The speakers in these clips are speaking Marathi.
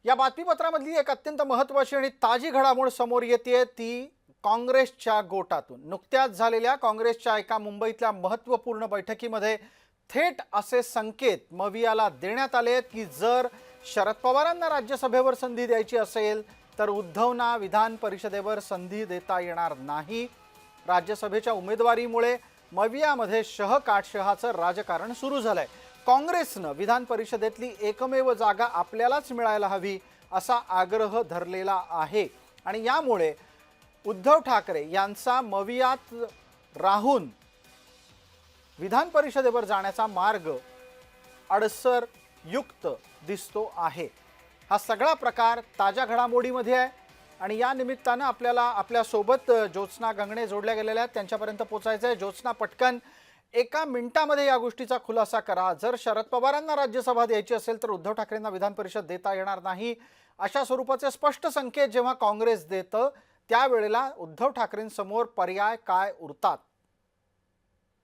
या बातमीपत्रामधली एक अत्यंत महत्त्वाची आणि ताजी घडामोड समोर येते ती काँग्रेसच्या गोटातून। नुकत्याच झालेल्या काँग्रेसच्या एका मुंबईतल्या महत्त्वपूर्ण बैठकीमध्ये थेट असे संकेत मवियाला देण्यात आले की जर शरद पवारांना राज्यसभेवर संधी द्यायची असेल तर उद्धवना विधान परिषदेवर संधी देता येणार नाही। राज्यसभेच्या उमेदवारीमुळे मवियामध्ये शह-काटशहाचं राजकारण सुरू झालंय। काँग्रेसनं विधान परिषदेतली एकमेव जागा आपल्यालाच मिळायला हवी असा आग्रह धरलेला आहे आणि यामुळे उद्धव ठाकरे यांचा मवियात राहून विधान परिषदेवर जाण्याचा मार्ग अडसर युक्त दिसतो आहे। हा सगळा प्रकार ताज्या घडामोडीमध्ये आहे आणि या निमित्तानं आपल्याला आपल्या सोबत ज्योत्स्ना गंगणे जोडल्या गेलेल्या आहेत, त्यांच्यापर्यंत पोहोचायचं आहे। ज्योत्स्ना, पटकन एका मिनिटामध्ये या गोष्टीचा खुलासा करा। जर शरद पवारांना राज्यसभा द्यायची असेल तर उद्धव ठाकरेंना विधान परिषद देता येणार नाही अशा स्वरूपाचे स्पष्ट संकेत जेव्हा काँग्रेस देतं त्यावेळेला उद्धव ठाकरेंसमोर पर्याय काय उरतात?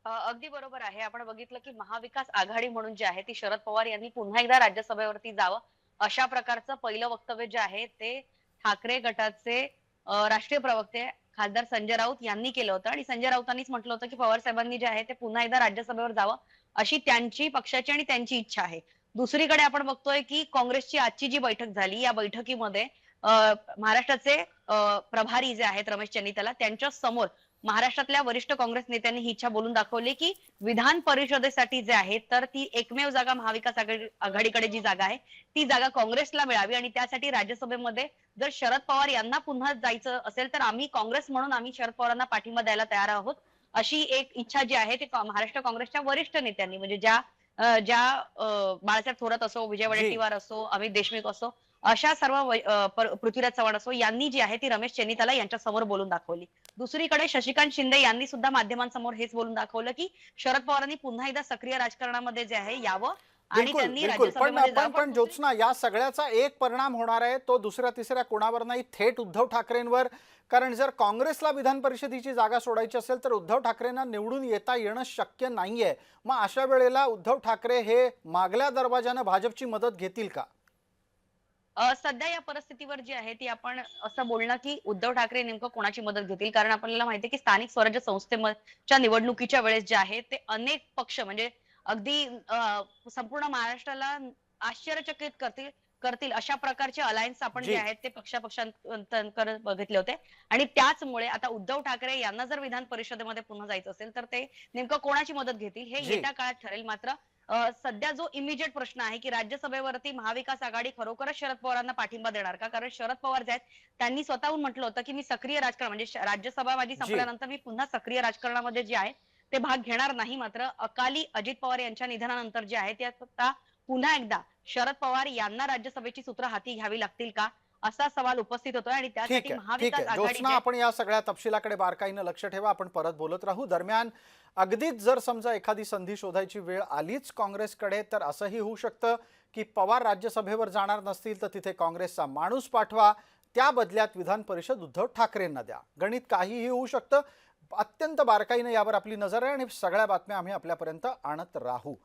अगदी बरोबर आहे. आपण बघितलं की महाविकास आघाडी म्हणून जी आहे ती शरद पवार यांनी पुन्हा एकदा राज्यसभेवरती जावं अशा प्रकारचं पहिलं वक्तव्य जे आहे ते ठाकरे गटाचे राष्ट्रीय प्रवक्ते खासदार संजय राऊत यांनी केलं होतं आणि संजय राऊतांनीच म्हटलं होतं की पवार साहेबांनी जे आहे ते पुन्हा एकदा राज्यसभेवर जावं अशी त्यांची पक्षाची आणि त्यांची इच्छा आहे। दुसरीकडे आपण बघतोय की काँग्रेसची आजची जी बैठक झाली या बैठकीमध्ये महाराष्ट्राचे प्रभारी जे आहेत रमेश चन्नीताला त्यांच्या समोर महाराष्ट्रातल्या वरिष्ठ काँग्रेस नेत्यांनी ही इच्छा बोलून दाखवली की विधान परिषदेसाठी जे आहे तर ती एकमेव जागा महाविकास आघाडीकडे जी जागा आहे ती जागा काँग्रेसला मिळावी आणि त्यासाठी राज्यसभेमध्ये जर शरद पवार यांना पुन्हा जायचं असेल तर आम्ही काँग्रेस म्हणून आम्ही शरद पवारांना पाठिंबा द्यायला तयार आहोत अशी एक इच्छा जी आहे ती महाराष्ट्र काँग्रेसच्या वरिष्ठ नेत्यांनी म्हणजे बाळासाहेब थोरात असो, विजय जी, वडेट्टीवार असो, अमित देशमुख असो अशा सर्व पृथ्वीराज चव्हाण असो यांनी जी आहे ती रमेश चन्नीताला यांच्या समोर बोलून दाखवली। दुसरीकडे शशिकांत शिंदे यांनी सुद्धा माध्यमांसमोर हेच बोलून दाखवलं की शरद पवारांनी पुन्हा एकदा सक्रिय राजकारणामध्ये जे आहे यावं आणि बिलकुल त्यांनी बिलकुल। पण राज्यसभेमध्ये पण जावं। पण ज्योत्स्ना, या सगळ्याचा एक परिणाम होणार आहे तो दुसऱ्या तिसऱ्या कोणावर नाही, थेट उद्धव ठाकरेंवर। कारण जर काँग्रेसला विधान परिषदेची जागा सोडायची असेल तर उद्धव ठाकरेंना निवडून येता येणं शक्य नाहीये। मग अशा वेळेला उद्धव ठाकरे हे मागल्या दरवाजानं भाजपची मदत घेतील का? सध्या या परिस्थितीवर जी आहे ती आपण असं बोलणं की उद्धव ठाकरे नेमकं कोणाची मदत घेतील कारण आपल्याला माहितीये की स्थानिक स्वराज्य संस्थेच्या निवडणुकीच्या वेळेस जे आहे ते अनेक पक्ष म्हणजे अगदी संपूर्ण महाराष्ट्राला आश्चर्यचकित करतील करतील अशा प्रकारचे अलायन्स आपण जे जी, आहेत ते पक्षापक्षांतर बघितले होते आणि त्याचमुळे आता उद्धव ठाकरे यांना जर विधान परिषदेमध्ये पुन्हा जायचं असेल तर ते नेमकं कोणाची मदत घेतील हे जी, येत्या काळात ठरेल। मात्र सध्या जो इमिजिएट प्रश्न आहे की राज्यसभेवरती महाविकास आघाडी खरोखरच शरद पवारांना पाठिंबा देणार का? कारण शरद पवार जे आहेत त्यांनी स्वतःहून म्हटलं होतं की मी सक्रिय राजकारण म्हणजे राज्यसभा माझी जी, संपल्यानंतर मी पुन्हा सक्रिय राजकारणामध्ये जे आहे ते भाग घेणार नाही। मात्र अकाली अजित पवार यांच्या निधनानंतर जे आहे ते आता पुन्हा एकदा शरद पवार यांना राज्यसभेची सूत्र हाती घ्यावी लागतील का असा सवाल उपस्थित होतोय आणि ठीक त्यासाठी आहे, ठीक महाविकास आहे। आघाडी ज्योत्स्ना, जे आपण या सगळ्या तपशिलाकडे बारकाईनं लक्ष ठेवा, आपण परत बोलत राहू। दरम्यान अगदीच जर समजा एखादी संधी शोधायची वेळ आलीच काँग्रेसकडे तर असंही होऊ शकतं की पवार राज्यसभेवर जाणार नसतील तर तिथे काँग्रेसचा माणूस पाठवा, त्या बदल्यात विधान परिषद उद्धव ठाकरेंना द्या। गणित काहीही होऊ शकतं। अत्यंत बारकाईनं यावर आपली नजर आहे आणि सगळ्या बातम्या आम्ही आपल्यापर्यंत आणत राहू।